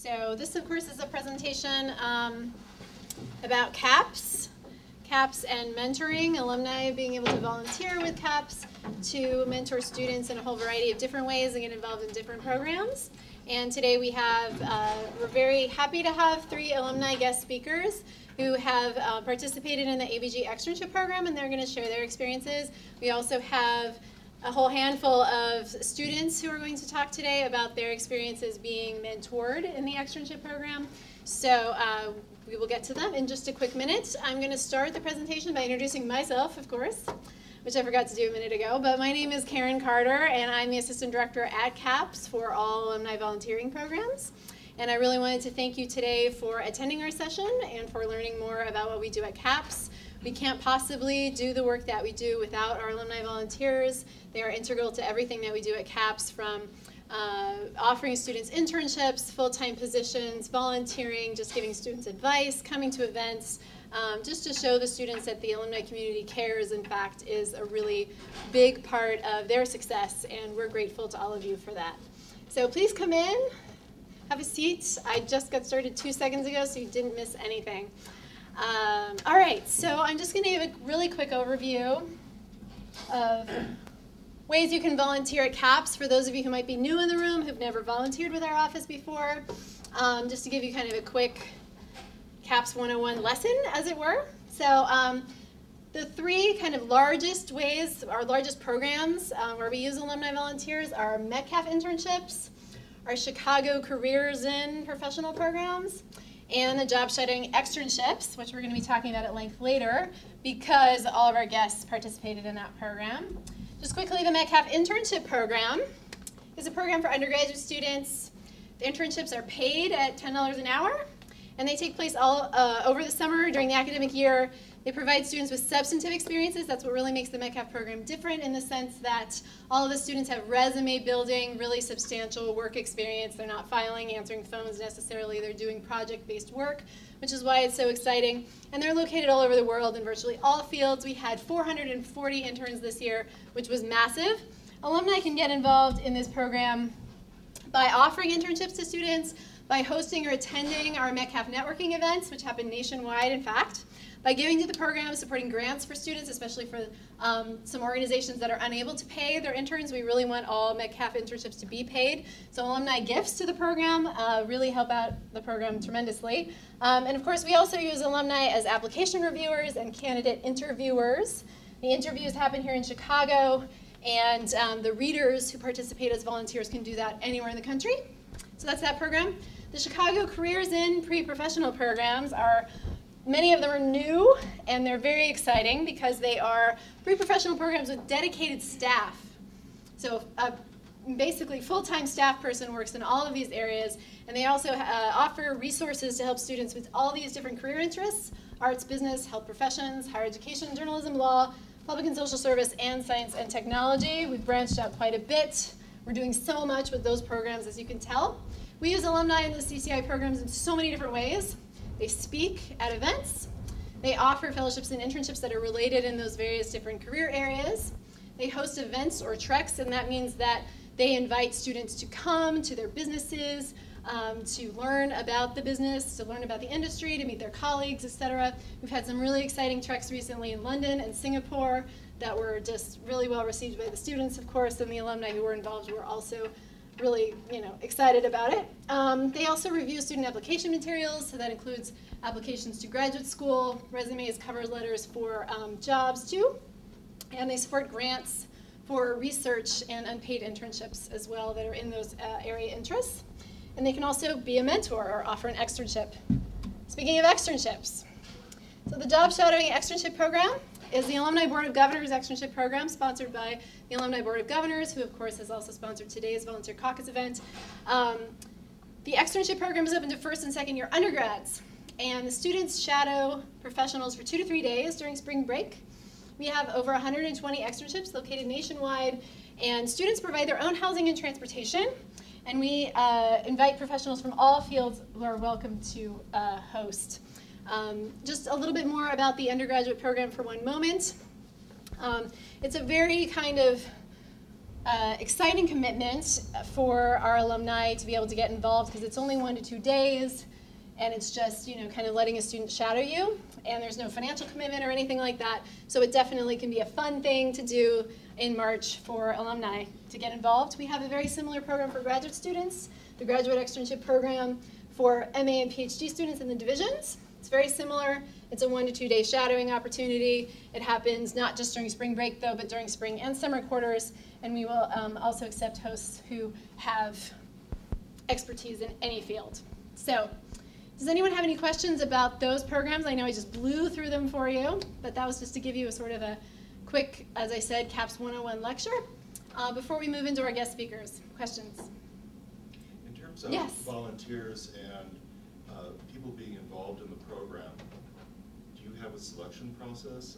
So this, of course, is a presentation about CAPS and mentoring, alumni being able to volunteer with CAPS to mentor students in a whole variety of different ways and get involved in different programs. And today we have, we're very happy to have 3 alumni guest speakers who have participated in the ABG externship program, and they're going to share their experiences. We also have a whole handful of students who are going to talk today about their experiences being mentored in the externship program. So we will get to them in just a quick minute. I'm going to start the presentation by introducing myself, of course, which I forgot to do a minute ago. But my name is CARYN Carter, and I'm the Assistant Director at CAPS for all alumni volunteering programs. And I really wanted to thank you today for attending our session and for learning more about what we do at CAPS. We can't possibly do the work that we do without our alumni volunteers. They are integral to everything that we do at CAPS, from offering students internships, full-time positions, volunteering, just giving students advice, coming to events, just to show the students that the alumni community cares, in fact, is a really big part of their success, and we're grateful to all of you for that. So please come in, have a seat. I just got started 2 seconds ago, so you didn't miss anything. All right, so I'm just going to give a really quick overview of ways you can volunteer at CAPS for those of you who might be new in the room, who've never volunteered with our office before, just to give you kind of a quick CAPS 101 lesson, as it were. So the 3 kind of largest ways, our largest programs where we use alumni volunteers are Metcalf internships, our Chicago Careers in professional programs, and the job shadowing externships, which we're going to be talking about at length later, because all of our guests participated in that program. Just quickly, the Metcalf internship program is a program for undergraduate students. The internships are paid at $10 an hour, and they take place all over the summer during the academic year. They provide students with substantive experiences. That's what really makes the Metcalf program different, in the sense that all of the students have resume building, really substantial work experience. They're not filing, answering phones necessarily. They're doing project-based work, which is why it's so exciting. And they're located all over the world in virtually all fields. We had 440 interns this year, which was massive. Alumni can get involved in this program by offering internships to students, by hosting or attending our Metcalf networking events, which happen nationwide, in fact, by giving to the program, supporting grants for students, especially for some organizations that are unable to pay their interns. We really want all Metcalf internships to be paid. So alumni gifts to the program really help out the program tremendously. And of course, we also use alumni as application reviewers and candidate interviewers. The interviews happen here in Chicago, and the readers who participate as volunteers can do that anywhere in the country. So that's that program. The Chicago Careers in pre-professional programs are, many of them are new, and they're very exciting because they are pre-professional programs with dedicated staff. So basically, full-time staff person works in all of these areas, and they also offer resources to help students with all these different career interests: arts, business, health professions, higher education, journalism, law, public and social service, and science and technology. We've branched out quite a bit. We're doing so much with those programs, as you can tell. We use alumni in the CCI programs in so many different ways. They speak at events. They offer fellowships and internships that are related in those various different career areas. They host events or treks, and that means that they invite students to come to their businesses, to learn about the business, to learn about the industry, to meet their colleagues, etc. We've had some really exciting treks recently in London and Singapore that were just really well received by the students, of course, and the alumni who were involved were also really, excited about it. They also review student application materials, so that includes applications to graduate school, resumes, cover letters for jobs too, and they support grants for research and unpaid internships as well that are in those area interests. And they can also be a mentor or offer an externship. Speaking of externships, so the Job Shadowing Externship Program is the Alumni Board of Governors Externship Program, sponsored by the Alumni Board of Governors, who of course has also sponsored today's Volunteer Caucus event. The externship program is open to first and second year undergrads, and the students shadow professionals for 2 to 3 days during spring break. We have over 120 externships located nationwide, and students provide their own housing and transportation, and we invite professionals from all fields who are welcome to host. Just a little bit more about the undergraduate program for one moment. It's a very kind of exciting commitment for our alumni to be able to get involved, because it's only 1 to 2 days, and it's just, you know, kind of letting a student shadow you, and there's no financial commitment or anything like that. So it definitely can be a fun thing to do in March for alumni to get involved. We have a very similar program for graduate students, the Graduate Externship Program for MA and PhD students in the divisions. It's very similar. It's a 1 to 2 day shadowing opportunity. It happens not just during spring break though, but during spring and summer quarters. And we will also accept hosts who have expertise in any field. So, does anyone have any questions about those programs? I know I just blew through them for you, but that was just to give you a sort of a quick, as I said, CAPS 101 lecture. Before we move into our guest speakers, questions? In terms of volunteers and people being involved in the program, do you have a selection process?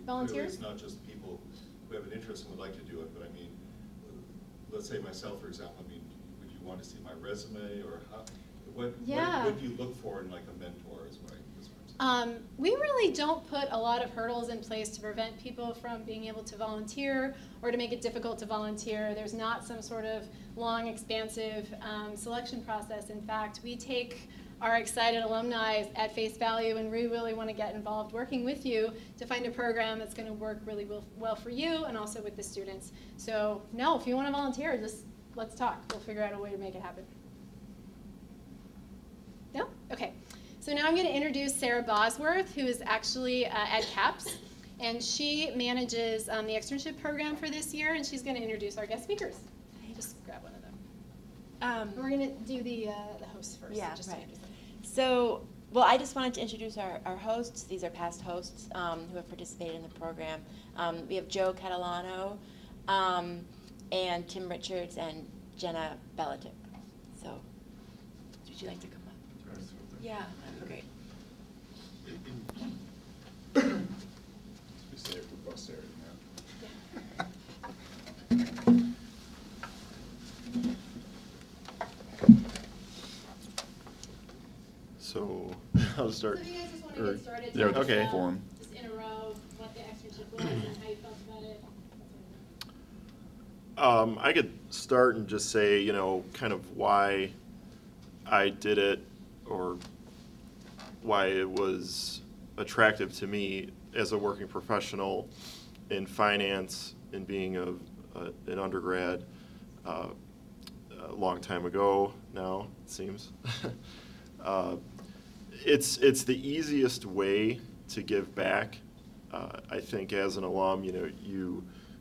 Volunteers? It's not just people who have an interest and would like to do it, but I mean, let's say myself, for example, I mean, would you want to see my resume, or how, what do you look for in like a mentor is what we really don't put a lot of hurdles in place to prevent people from being able to volunteer or to make it difficult to volunteer. There's not some sort of long, expansive selection process. In fact, we take our excited alumni at face value, and we really want to get involved working with you to find a program that's going to work really well for you and also with the students. So no, if you want to volunteer, just let's talk. We'll figure out a way to make it happen. No? Okay. So now I'm going to introduce Sarah Bosworth, who is actually at CAPS, and she manages the externship program for this year, and she's going to introduce our guest speakers. Just grab one of them. We're going to do the hosts first. Yeah, just right. So, well, I just wanted to introduce our hosts. These are past hosts who have participated in the program. We have Joe Catalano, and Tim Richards, and Jenna Belichick. So, would you like to come up? Yeah, that'd be great. We say it for posterity now. So I'll start. So if you guys just want to get started, Yeah, with the Okay. form. just in a row, what the externship was and how you felt about it. I could start and just say, you know, kind of why I did it, or why it was attractive to me as a working professional in finance and being an undergrad a long time ago now, it seems. It's the easiest way to give back. I think as an alum, you know,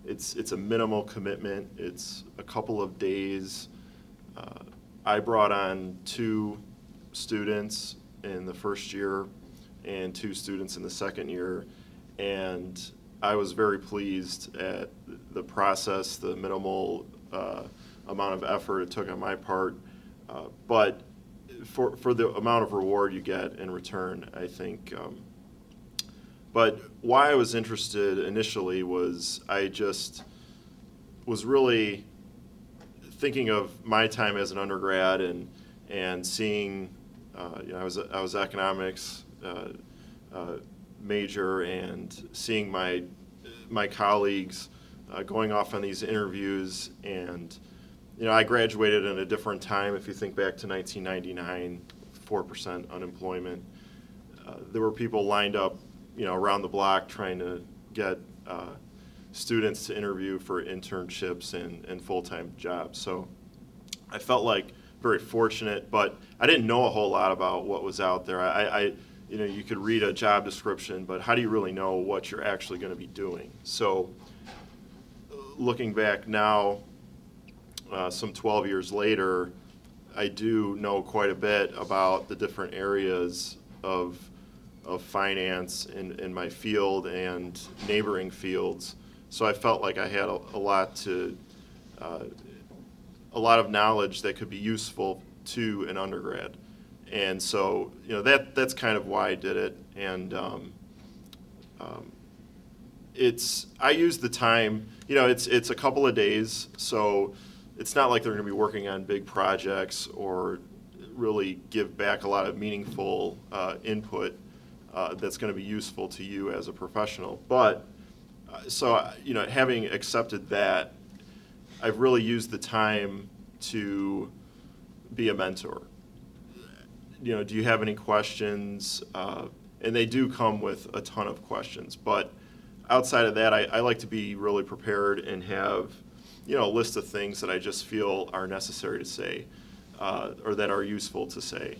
it's a minimal commitment. It's a couple of days. I brought on 2 students in the first year and 2 students in the second year, and I was very pleased at the process, the minimal amount of effort it took on my part, but for the amount of reward you get in return, I think. But why I was interested initially was I just was really thinking of my time as an undergrad and seeing, you know, I was economics major, and seeing my colleagues going off on these interviews, and you know, I graduated in a different time. If you think back to 1999, 4% unemployment. There were people lined up, you know, around the block trying to get students to interview for internships and full-time jobs. So I felt like very fortunate, but I didn't know a whole lot about what was out there. You know, you could read a job description, but how do you really know what you're actually going to be doing? So looking back now, some 12 years later, I do know quite a bit about the different areas of finance in my field and neighboring fields. So I felt like I had a lot of knowledge that could be useful to an undergrad. And so, you know, that's kind of why I did it. And I use the time, you know, it's a couple of days, so it's not like they're going to be working on big projects or really give back a lot of meaningful input that's going to be useful to you as a professional. But so, you know, having accepted that, I've really used the time to be a mentor. You know, do you have any questions? And they do come with a ton of questions, but outside of that, I like to be really prepared and have, you know, a list of things that I just feel are necessary to say, or that are useful to say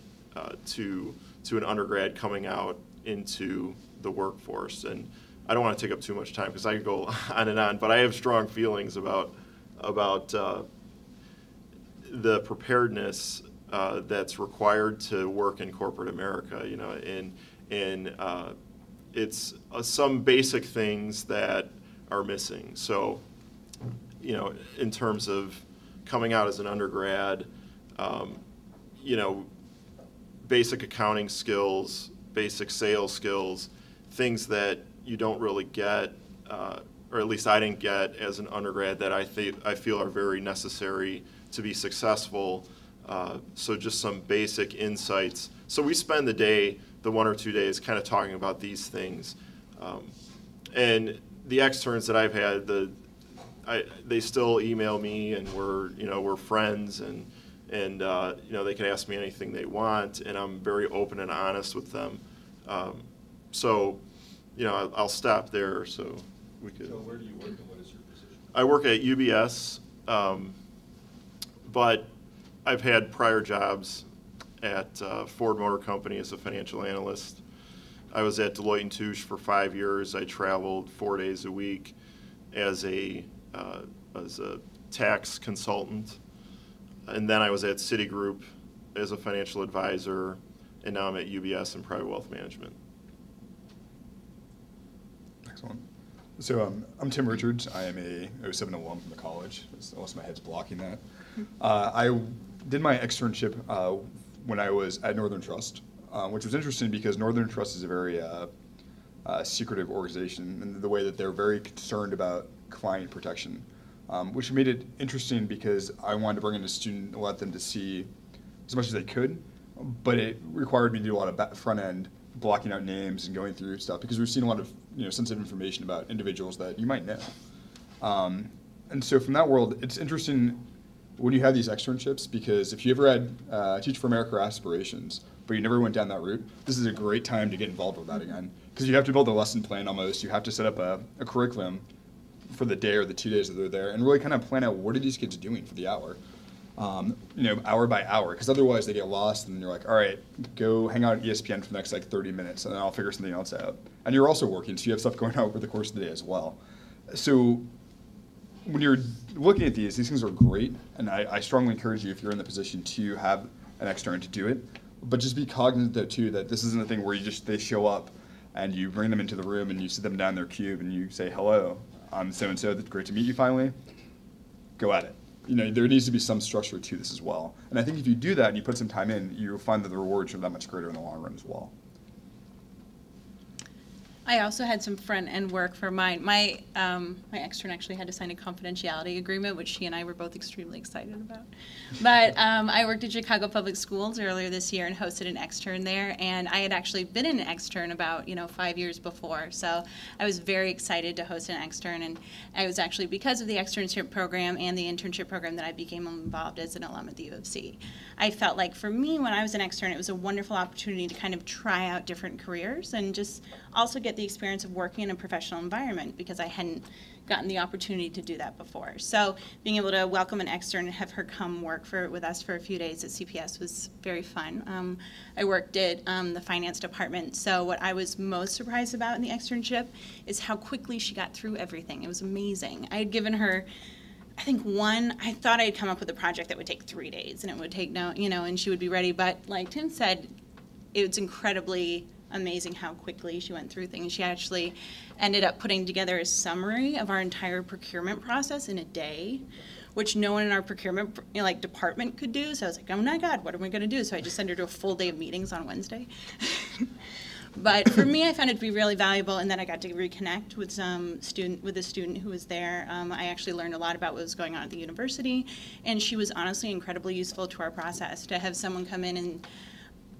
to an undergrad coming out into the workforce. And I don't want to take up too much time because I could go on and on, but I have strong feelings about the preparedness that's required to work in corporate America, you know, and it's some basic things that are missing. So, you know, in terms of coming out as an undergrad, you know, basic accounting skills, basic sales skills, things that you don't really get, or at least I didn't get as an undergrad, that I feel are very necessary to be successful. So just some basic insights. So we spend the day, the 1 or 2 days, kind of talking about these things. And the externs that I've had, they still email me, and we're friends, and you know, they can ask me anything they want, and I'm very open and honest with them. So, you know, I'll stop there. So we could. So where do you work, and what is your position? I work at UBS, but I've had prior jobs at Ford Motor Company as a financial analyst. I was at Deloitte & Touche for 5 years. I traveled 4 days a week as a tax consultant. And then I was at Citigroup as a financial advisor, and now I'm at UBS in private wealth management. Excellent. So I'm Tim Richards. I am a 07 alum from the college, unless my head's blocking that. I did my externship when I was at Northern Trust, which was interesting because Northern Trust is a very secretive organization in the way that they're very concerned about client protection, which made it interesting because I wanted to bring in a student and let them to see as much as they could, but it required me to do a lot of front end blocking out names and going through stuff because we've seen a lot of sensitive information about individuals that you might know. And so from that world, it's interesting when you have these externships, because if you ever had Teach for America aspirations, but you never went down that route, this is a great time to get involved with that again. Because you have to build a lesson plan almost. You have to set up a curriculum for the day or the 2 days that they're there and really kind of plan out what are these kids doing for the hour, hour by hour. Because otherwise they get lost and you're like, all right, go hang out at ESPN for the next 30 minutes and then I'll figure something else out. And you're also working, so you have stuff going on over the course of the day as well. So when you're looking at these things are great, and I strongly encourage you, if you're in the position, to have an extern to do it. But just be cognizant, though, too, that this isn't a thing where they show up and you bring them into the room and you sit them down in their cube and you say, hello, I'm so-and-so, great to meet you finally. Go at it. There needs to be some structure to this as well. And I think if you do that and you put some time in, you'll find that the rewards are that much greater in the long run as well. I also had some front-end work for mine. My extern actually had to sign a confidentiality agreement, which she and I were both extremely excited about. But I worked at Chicago Public Schools earlier this year and hosted an extern there, and I had actually been an extern about 5 years before. So I was very excited to host an extern, and I was actually, because of the externship program and the internship program, that I became involved as an alum at the U of C. I felt like for me, when I was an extern, it was a wonderful opportunity to kind of try out different careers and just also get the experience of working in a professional environment, because I hadn't gotten the opportunity to do that before. So being able to welcome an extern and have her come work with us for a few days at CPS was very fun. I worked at the finance department, so what I was most surprised about in the externship is how quickly she got through everything. It was amazing. I had given her, I think I thought I'd come up with a project that would take 3 days, and it would take and she would be ready. But like Tim said, it's incredibly amazing how quickly she went through things. She actually ended up putting together a summary of our entire procurement process in a day, which no one in our procurement department could do. So I was like, oh my God, what am I going to do? So I just sent her to a full day of meetings on Wednesday. But for me, I found it to be really valuable, and then I got to reconnect with a student who was there. I actually learned a lot about what was going on at the university, and she was honestly incredibly useful to our process. To have someone come in and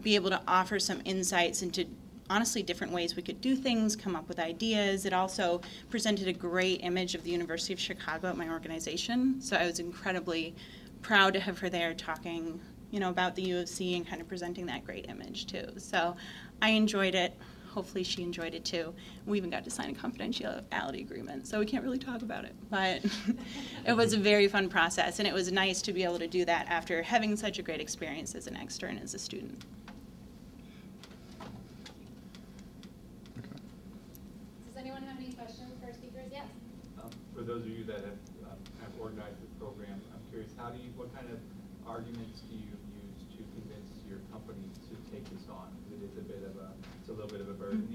be able to offer some insights into honestly different ways we could do things, come up with ideas. It also presented a great image of the University of Chicago at my organization. So I was incredibly proud to have her there talking, about the U of C and kind of presenting that great image too. So I enjoyed it. Hopefully she enjoyed it too. We even got to sign a confidentiality agreement, so we can't really talk about it. But it was a very fun process, and it was nice to be able to do that after having such a great experience as an extern, as a student. Does anyone have any questions for our speakers? Yes. For those of you that have organized the program, I'm curious, what kind of arguments do you use to convince your company to take this on? It is it's a little bit of a burden.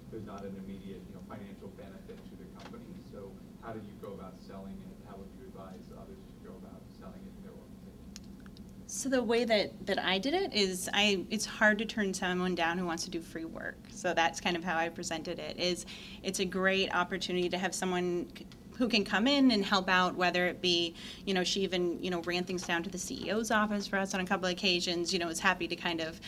There's not an immediate, financial benefit to the company. So how did you go about selling it? How would you advise others to go about selling it in their organization? So the way that I did it is, it's hard to turn someone down who wants to do free work. So that's kind of how I presented it. It's a great opportunity to have someone who can come in and help out, whether it be, she even, ran things down to the CEO's office for us on a couple of occasions, was happy to kind of,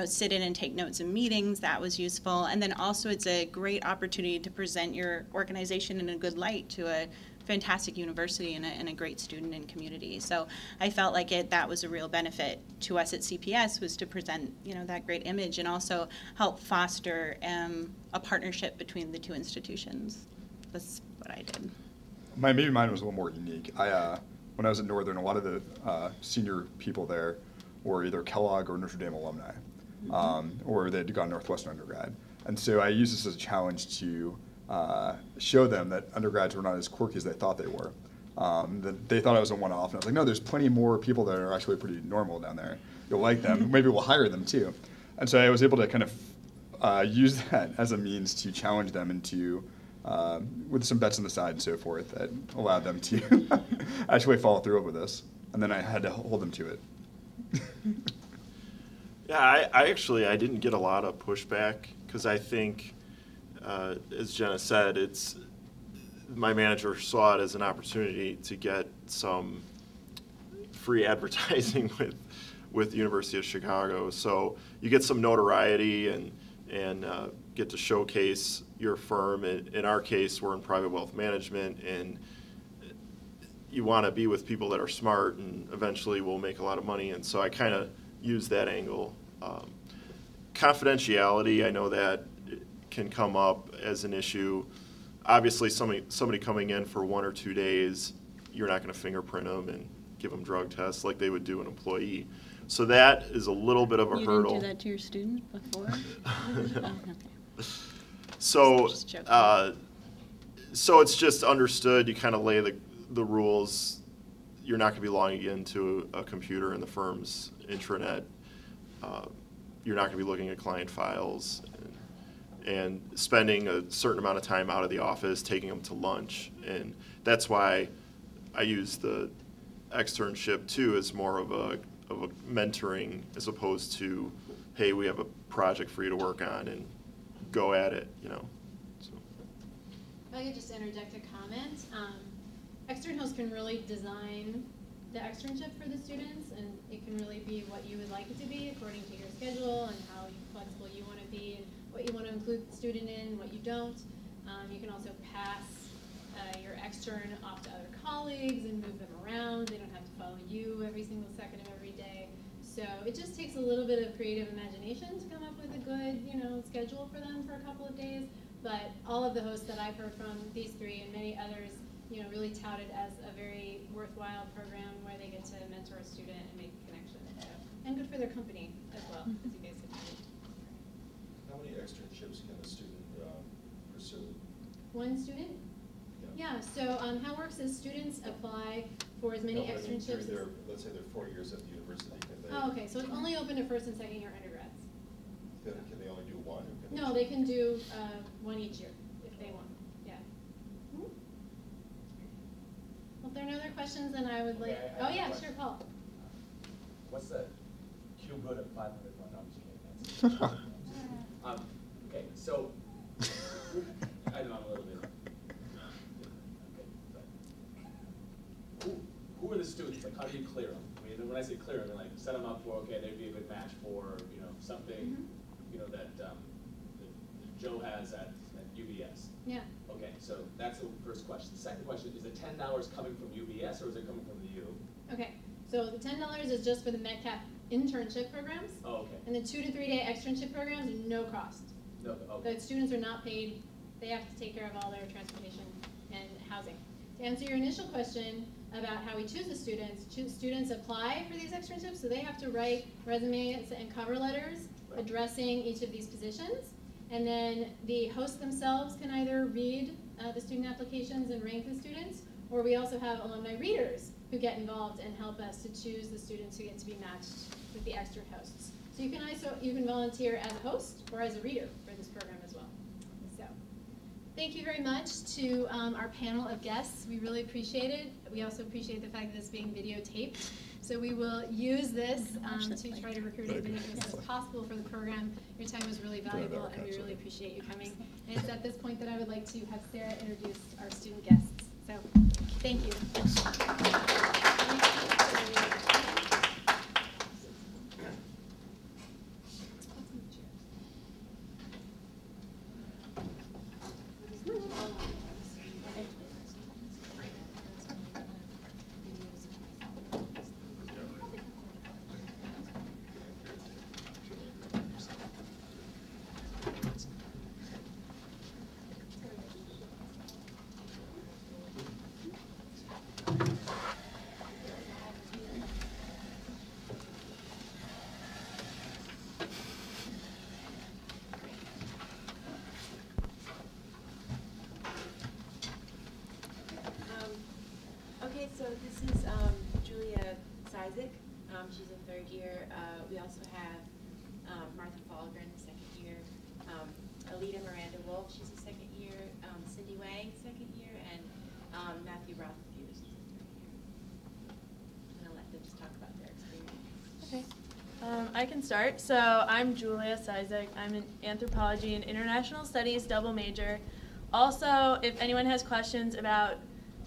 sit in and take notes in meetings. That was useful. And then also it's a great opportunity to present your organization in a good light to a fantastic university and a great student and community. So I felt like that was a real benefit to us at CPS, was to present, that great image and also help foster a partnership between the two institutions. That's what I did. Maybe mine was a little more unique. When I was at Northern, a lot of the senior people there were either Kellogg or Notre Dame alumni, or they'd gone Northwestern undergrad. And so I used this as a challenge to show them that undergrads were not as quirky as they thought they were. That they thought I was a one-off, and I was like, no, there's plenty more people that are actually pretty normal down there. You'll like them. Maybe we'll hire them too. And so I was able to kind of use that as a means to challenge them into with some bets on the side and so forth that allowed them to actually follow through with this. And then I had to hold them to it. Yeah, I didn't get a lot of pushback because I think, as Jenna said, my manager saw it as an opportunity to get some free advertising with the University of Chicago. So you get some notoriety and get to showcase your firm. In our case, we're in private wealth management, and you want to be with people that are smart and eventually will make a lot of money. And so I kind of use that angle. Confidentiality, I know that can come up as an issue. Obviously, somebody coming in for 1 or 2 days, you're not going to fingerprint them and give them drug tests like they would do an employee. So that is a little bit of a hurdle. You didn't do that to your students before? Oh, okay. So it's just understood. You kind of lay the rules. You're not going to be logging into a computer in the firm's intranet. You're not going to be looking at client files and spending a certain amount of time out of the office, taking them to lunch. And that's why I use the externship too as more of a mentoring, as opposed to, hey, we have a project for you to work on and go at it, So. If I could just interject a comment. Extern hosts can really design the externship for the students, and it can really be what you would like it to be according to your schedule and how flexible you want to be and what you want to include the student in, what you don't. You can also pass your extern off to other colleagues and move them around. They don't have to follow you every single second of every day. So it just takes a little bit of creative imagination to come up with a good, schedule for them for a couple of days. But all of the hosts that I've heard from, these three and many others, really touted as a very worthwhile program where they get to mentor a student and make a connection. So, and good for their company as well, as you guys have mentioned. How many externships can a student pursue? One student? Yeah, so how it works is students apply for as many externships as... Let's say they're 4 years at the university. Can they, oh, okay, so it's only open to first and second year undergrads. Can they only do one? Or can No, they can do one each year if they want. Yeah. Well, if there are no other questions, then I would like... Oh, yeah, sure, Paul. What's the cube root of 500? No, I'm just kidding. Okay, so I know I'm a little bit. Who are the students? Like, how do you clear them? I mean, when I say clear them, I mean, like set them up for, okay, they'd be a good match for, something, that Joe has at UBS. Yeah. Okay, so that's the first question. The second question, is the $10 coming from UBS or is it coming from the U? Okay, so the $10 is just for the Metcalf internship programs. Oh, okay. And the 2 to 3 day externship programs, no cost. No, okay. The students are not paid. They have to take care of all their transportation and housing. To answer your initial question about how we choose the students, students apply for these externships, so they have to write resumes and cover letters addressing each of these positions. And then the hosts themselves can either read the student applications and rank the students, or we also have alumni readers who get involved and help us to choose the students who get to be matched with the extern hosts. So you can volunteer as a host or as a reader for this program as well. So thank you very much to our panel of guests. We really appreciate it. We also appreciate the fact that it's being videotaped. So we will use this to try to recruit as many of us as possible for the program. Your time was really valuable, and we really appreciate you coming. And it's at this point that I would like to have Sarah introduce our student guests. So thank you. Okay, so this is Julia Cizik. She's a third year. We also have Martha FAHLGREN, second year. Alita Miranda Wolf, she's a second year. Cindy Wang, second year. And Matthew ROTHFUSZ, third year. I'm going to let them just talk about their experience. Okay. I can start. So I'm Julia Cizik. I'm an anthropology and international studies double major. Also, if anyone has questions about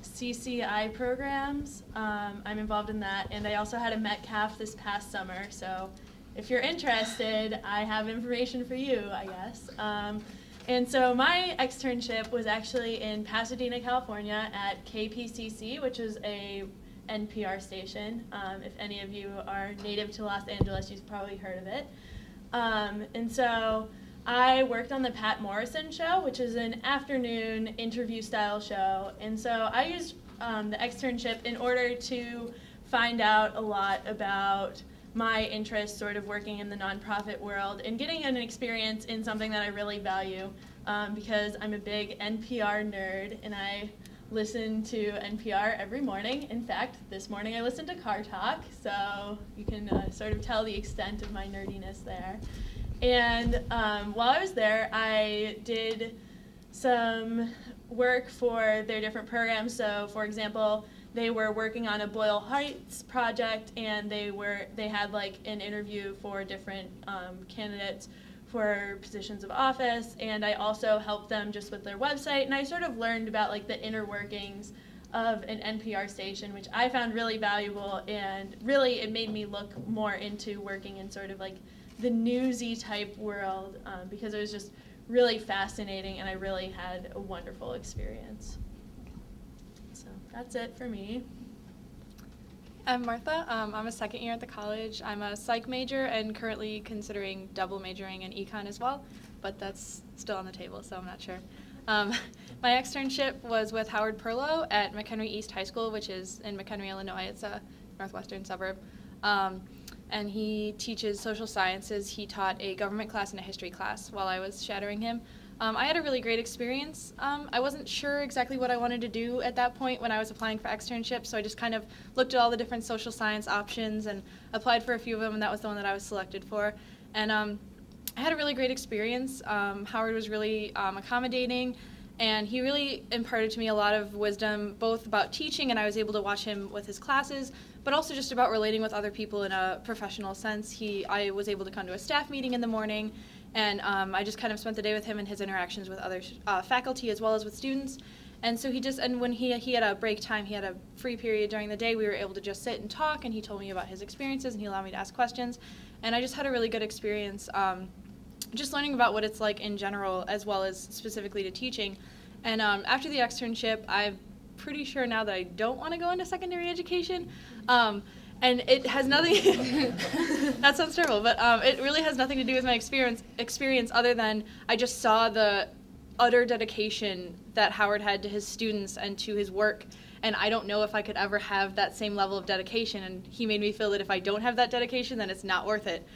CCI programs, I'm involved in that, and I also had a Metcalf this past summer, so if you're interested, I have information for you, I guess. And so my externship was actually in Pasadena, California at KPCC, which is a NPR station. If any of you are native to Los Angeles, you've probably heard of it. And so I worked on the Pat Morrison show, which is an afternoon interview style show. And so I used the externship in order to find out a lot about my interests sort of working in the nonprofit world and getting an experience in something that I really value because I'm a big NPR nerd and I listen to NPR every morning. In fact, this morning I listened to Car Talk, so you can sort of tell the extent of my nerdiness there. And while I was there, I did some work for their different programs. So, for example, they were working on a Boyle Heights project, and they had like an interview for different candidates for positions of office. And I also helped them just with their website, and I sort of learned about like the inner workings of an NPR station, which I found really valuable, and really it made me look more into working in sort of like the newsy type world because it was just really fascinating and I really had a wonderful experience. So that's it for me. I'm Martha. I'm a second year at the college. I'm a psych major and currently considering double majoring in econ as well, but that's still on the table, so I'm not sure. My externship was with Howard Perlow at McHenry East High School, which is in McHenry, Illinois. It's a northwestern suburb. And he teaches social sciences. He taught a government class and a history class while I was shadowing him. I had a really great experience. I wasn't sure exactly what I wanted to do at that point when I was applying for externships, so I just kind of looked at all the different social science options and applied for a few of them, and that was the one that I was selected for. And I had a really great experience. Howard was really accommodating, and he really imparted to me a lot of wisdom, both about teaching, and I was able to watch him with his classes, but also just about relating with other people in a professional sense. I was able to come to a staff meeting in the morning, and I just kind of spent the day with him and his interactions with other faculty as well as with students. And so when he had a break time, he had a free period during the day, we were able to just sit and talk, and he told me about his experiences, and he allowed me to ask questions. And I just had a really good experience just learning about what it's like in general as well as specifically to teaching. And after the externship, I'm pretty sure now that I don't want to go into secondary education. And it has nothing, that sounds terrible, but it really has nothing to do with my experience other than I just saw the utter dedication that Howard had to his students and to his work. And I don't know if I could ever have that same level of dedication. And he made me feel that if I don't have that dedication, then it's not worth it.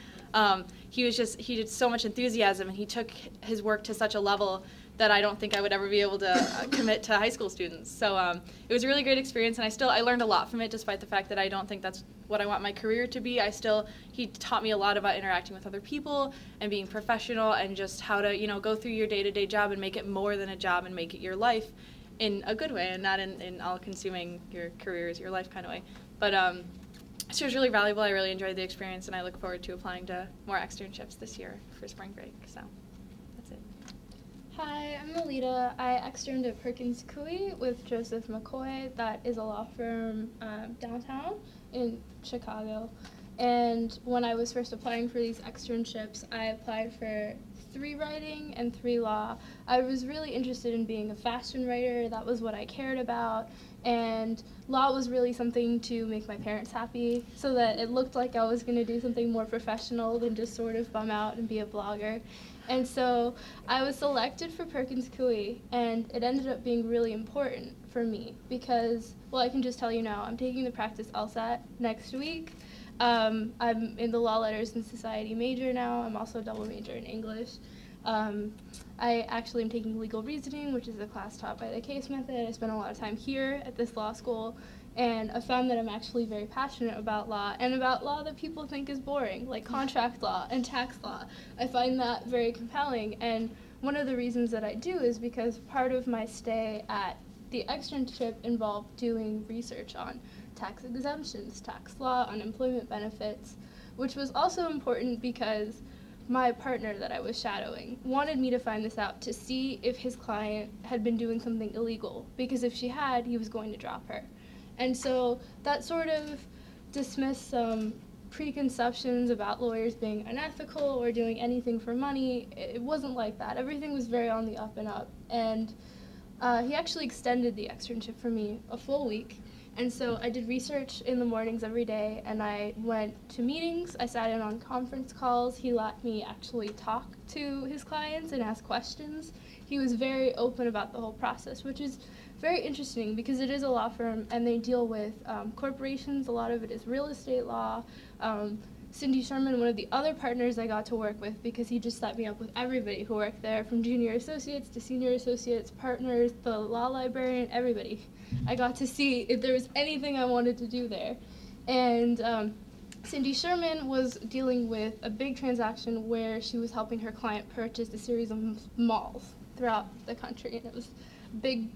He did so much enthusiasm, and he took his work to such a level that I don't think I would ever be able to commit to high school students. So it was a really great experience, and I learned a lot from it, despite the fact that I don't think that's what I want my career to be. He taught me a lot about interacting with other people and being professional and just how to, go through your day-to-day job and make it more than a job and make it your life in a good way and not in all-consuming your career is your life kind of way. But so it was really valuable. I really enjoyed the experience, and I look forward to applying to more externships this year for spring break. So that's it. Hi, I'm Alita. I externed at Perkins Coie with Joseph McCoy. That is a law firm downtown in Chicago. And when I was first applying for these externships, I applied for 3 writing and 3 law. I was really interested in being a fashion writer. That was what I cared about. And law was really something to make my parents happy, so that it looked like I was going to do something more professional than just sort of bum out and be a blogger. And so I was selected for Perkins Coie, and it ended up being really important for me because, well, I can just tell you now, I'm taking the practice LSAT next week. I'm in the Law Letters and Society major now. I'm also a double major in English. I actually am taking legal reasoning, which is a class taught by the case method. I spent a lot of time here at this law school, and I found that I'm actually very passionate about law, and about law that people think is boring, like contract law and tax law. I find that very compelling, and one of the reasons that I do is because part of my stay at the externship involved doing research on tax exemptions, tax law, unemployment benefits, which was also important because my partner that I was shadowing wanted me to find this out to see if his client had been doing something illegal, because if she had, he was going to drop her. And so that sort of dismissed some preconceptions about lawyers being unethical or doing anything for money. It wasn't like that. Everything was very on the up and up. And he actually extended the externship for me a full week. And so I did research in the mornings every day, and I went to meetings. I sat in on conference calls. He let me actually talk to his clients and ask questions. He was very open about the whole process, which is very interesting because it is a law firm and they deal with corporations. A lot of it is real estate law. Cindy Sherman, one of the other partners I got to work with, because he just set me up with everybody who worked there, from junior associates to senior associates, partners, the law librarian, everybody. I got to see if there was anything I wanted to do there. And Cindy Sherman was dealing with a big transaction where she was helping her client purchase a series of malls throughout the country, and it was big,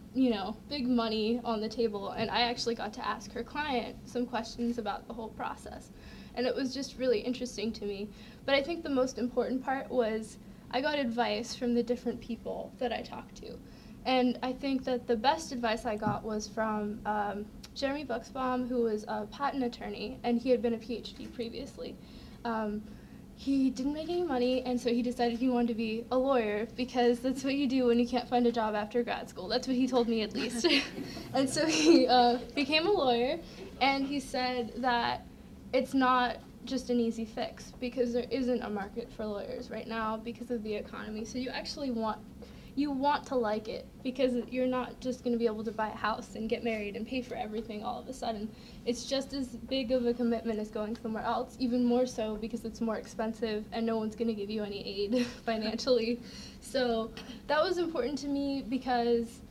big money on the table, and I actually got to ask her client some questions about the whole process. And it was just really interesting to me. But I think the most important part was I got advice from the different people that I talked to. And I think that the best advice I got was from Jeremy Buxbaum, who was a patent attorney, and he had been a PhD previously. He didn't make any money, and so he decided he wanted to be a lawyer, because that's what you do when you can't find a job after grad school. That's what he told me, at least. And so he became a lawyer, and he said that it's not just an easy fix, because there isn't a market for lawyers right now because of the economy. So you actually want to like it, because you're not just going to be able to buy a house and get married and pay for everything all of a sudden. It's just as big of a commitment as going somewhere else, even more so because it's more expensive and no one's going to give you any aid financially. So that was important to me, because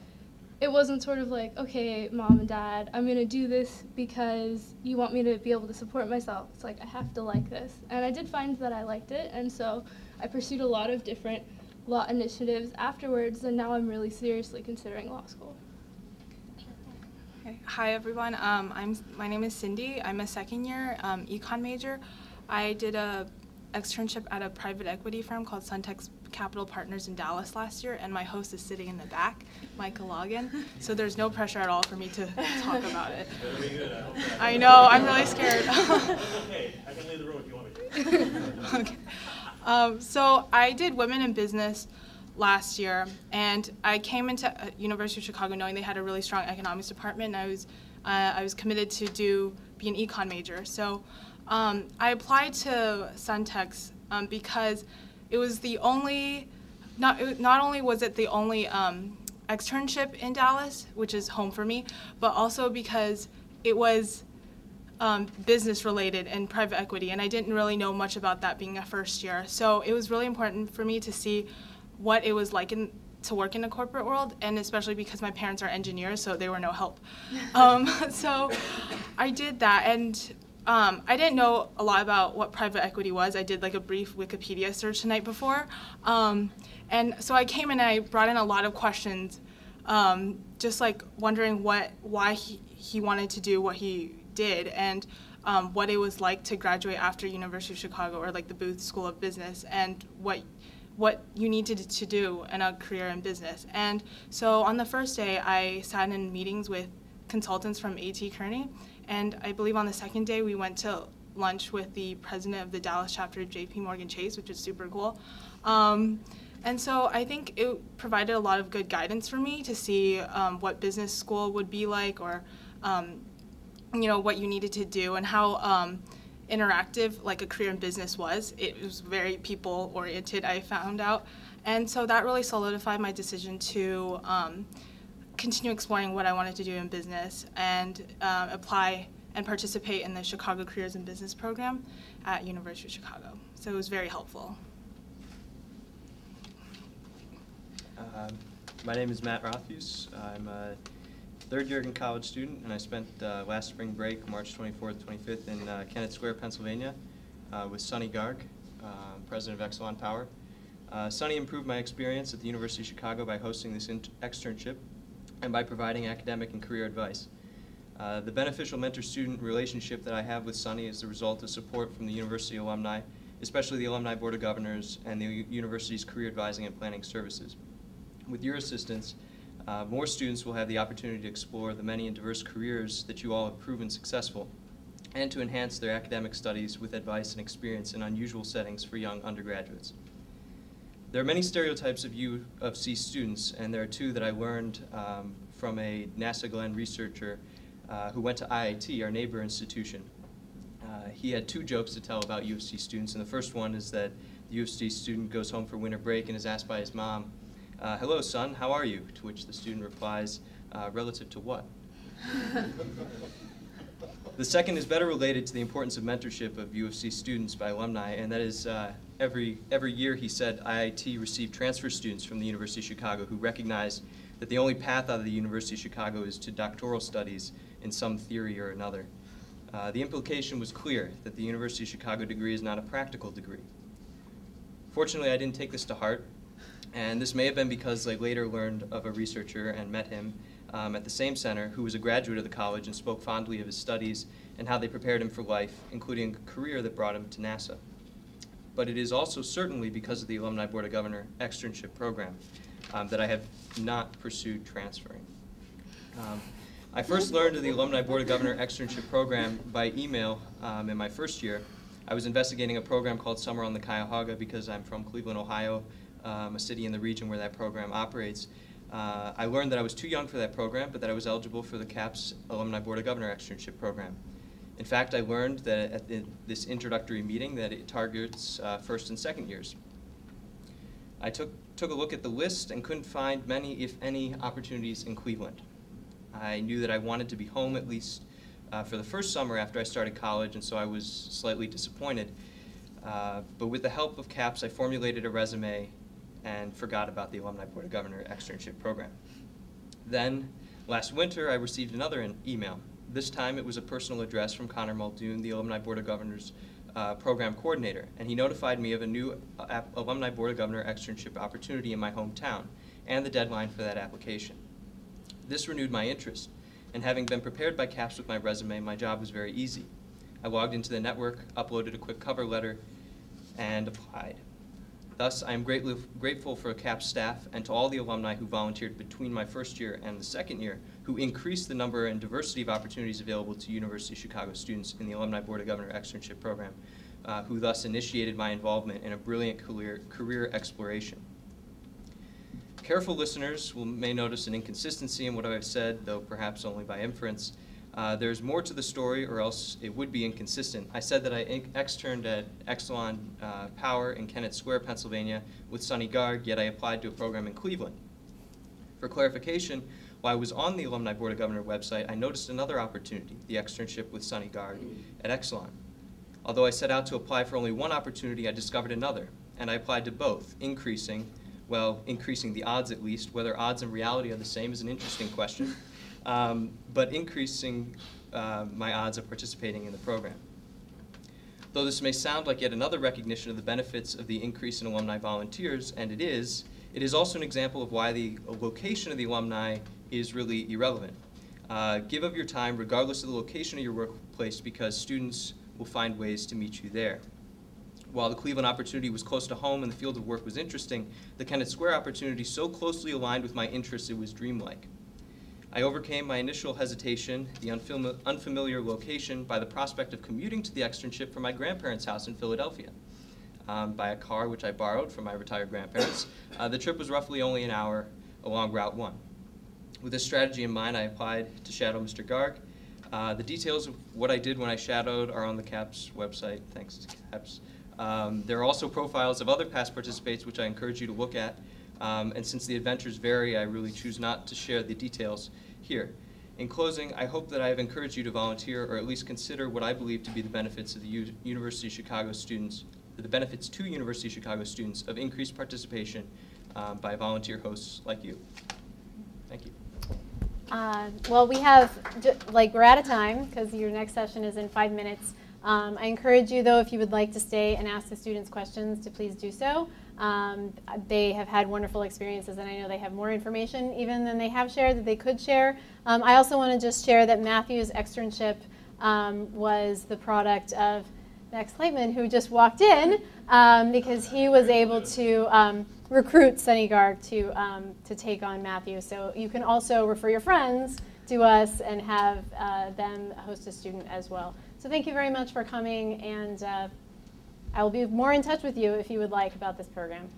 it wasn't sort of like, okay, mom and dad, I'm going to do this because you want me to be able to support myself. It's like, I have to like this. And I did find that I liked it, and so I pursued a lot of different law initiatives afterwards, and now I'm really seriously considering law school. Okay. Hi everyone, my name is Cindy. I'm a second-year econ major. I did a externship at a private equity firm called Suntex Capital Partners in Dallas last year, and my host is sitting in the back, Micah Logan, so there's no pressure at all for me to talk about it. That'll be good. I know, I'm really scared. Okay, I can leave the room if you want me to. Okay. So I did Women in Business last year, and I came into University of Chicago knowing they had a really strong economics department, and I was committed to be an econ major. So I applied to Suntex because it was the only, not only was it the only externship in Dallas, which is home for me, but also because it was business related and private equity, and I didn't really know much about that being a first year. So it was really important for me to see what it was like to work in the corporate world, and especially because my parents are engineers, so they were no help. So I did that, and I didn't know a lot about what private equity was. I did like a brief Wikipedia search the night before. And so I came and I brought in a lot of questions, just like wondering why he wanted to do what he did, and what it was like to graduate after University of Chicago or like the Booth School of Business, and what you need to do in a career in business. And so on the first day, I sat in meetings with consultants from CARYN, and I believe on the second day we went to lunch with the president of the Dallas chapter of JP Chase, which is super cool. And so I think it provided a lot of good guidance for me to see what business school would be like, or what you needed to do, and how interactive like a career in business was. It was very people oriented, I found out. And so that really solidified my decision to continue exploring what I wanted to do in business, and apply and participate in the Chicago Careers in Business program at University of Chicago. So it was very helpful. My name is Matt ROTHFUSZ. I'm a third-year college student, and I spent last spring break, March 24th, 25th, in Kennett Square, Pennsylvania, with Sonny Garg, president of Exelon Power. Sonny improved my experience at the University of Chicago by hosting this externship and by providing academic and career advice. The beneficial mentor-student relationship that I have with Sonny is the result of support from the university alumni, especially the Alumni Board of Governors and the university's Career Advising and Planning Services. With your assistance, more students will have the opportunity to explore the many and diverse careers that you all have proven successful, and to enhance their academic studies with advice and experience in unusual settings for young undergraduates. There are many stereotypes of U of C students, and there are two that I learned from a NASA Glenn researcher who went to IIT, our neighbor institution. He had two jokes to tell about U of C students, and the first one is that the U of C student goes home for winter break and is asked by his mom, "Hello, son, how are you?" To which the student replies, "Relative to what?" The second is better related to the importance of mentorship of U of C students by alumni, and that is every year, he said, IIT received transfer students from the University of Chicago who recognize that the only path out of the University of Chicago is to doctoral studies in some theory or another. The implication was clear that the University of Chicago degree is not a practical degree. Fortunately, I didn't take this to heart, and this may have been because I later learned of a researcher and met him at the same center who was a graduate of the college and spoke fondly of his studies and how they prepared him for life, including a career that brought him to NASA. But it is also certainly because of the Alumni Board of Governors externship program that I have not pursued transferring. I first learned of the Alumni Board of Governors externship program by email in my first year. I was investigating a program called Summer on the Cuyahoga because I'm from Cleveland, Ohio, a city in the region where that program operates. I learned that I was too young for that program, but that I was eligible for the CAPS Alumni Board of Governors externship program. In fact, I learned that at this introductory meeting that it targets first and second years. I took a look at the list and couldn't find many, if any, opportunities in Cleveland. I knew that I wanted to be home at least for the first summer after I started college, and so I was slightly disappointed. But with the help of CAPS, I formulated a resume and forgot about the Alumni Board of Governors externship program. Then, last winter, I received another email. This time, it was a personal address from Connor Muldoon, the Alumni Board of Governors program coordinator, and he notified me of a new Alumni Board of Governors externship opportunity in my hometown and the deadline for that application. This renewed my interest, and having been prepared by CAPS with my resume, my job was very easy. I logged into the network, uploaded a quick cover letter, and applied. Thus, I am grateful for CAPS staff and to all the alumni who volunteered between my first year and the second year, who increased the number and diversity of opportunities available to University of Chicago students in the Alumni Board of Governors externship program who thus initiated my involvement in a brilliant career exploration. Careful listeners may notice an inconsistency in what I've said, though perhaps only by inference. There's more to the story, or else it would be inconsistent. I said that I externed at Exelon Power in Kennett Square, Pennsylvania with Sonny Gard, yet I applied to a program in Cleveland. For clarification, while I was on the Alumni Board of Governors website, I noticed another opportunity, the externship with Sonny Gard at Exelon. Although I set out to apply for only one opportunity, I discovered another, and I applied to both, increasing the odds at least. Whether odds and reality are the same is an interesting question, but increasing my odds of participating in the program. Though this may sound like yet another recognition of the benefits of the increase in alumni volunteers, and it is also an example of why the location of the alumni is really irrelevant. Give of your time regardless of the location of your workplace, because students will find ways to meet you there. While the Cleveland opportunity was close to home and the field of work was interesting, the Kennett Square opportunity so closely aligned with my interests it was dreamlike. I overcame my initial hesitation, the unfamiliar location, by the prospect of commuting to the externship from my grandparents' house in Philadelphia by a car which I borrowed from my retired grandparents. The trip was roughly only an hour along Route 1. With this strategy in mind, I applied to shadow Mr. Garg. The details of what I did when I shadowed are on the CAPS website, thanks to CAPS. There are also profiles of other past participants which I encourage you to look at. And since the adventures vary, I really choose not to share the details here. In closing, I hope that I have encouraged you to volunteer, or at least consider what I believe to be the benefits of the University of Chicago students, the benefits to University of Chicago students of increased participation by volunteer hosts like you. Thank you. Well, we have, we're out of time because your next session is in 5 minutes. I encourage you, though, if you would like to stay and ask the students questions, to please do so. They have had wonderful experiences, and I know they have more information even than they have shared that they could share. I also want to just share that Matthew's externship was the product of Max Leitman, who just walked in because he was able to recruit Sonny Garg to take on Matthew. So you can also refer your friends to us and have them host a student as well. So thank you very much for coming, and I will be more in touch with you if you would like about this program.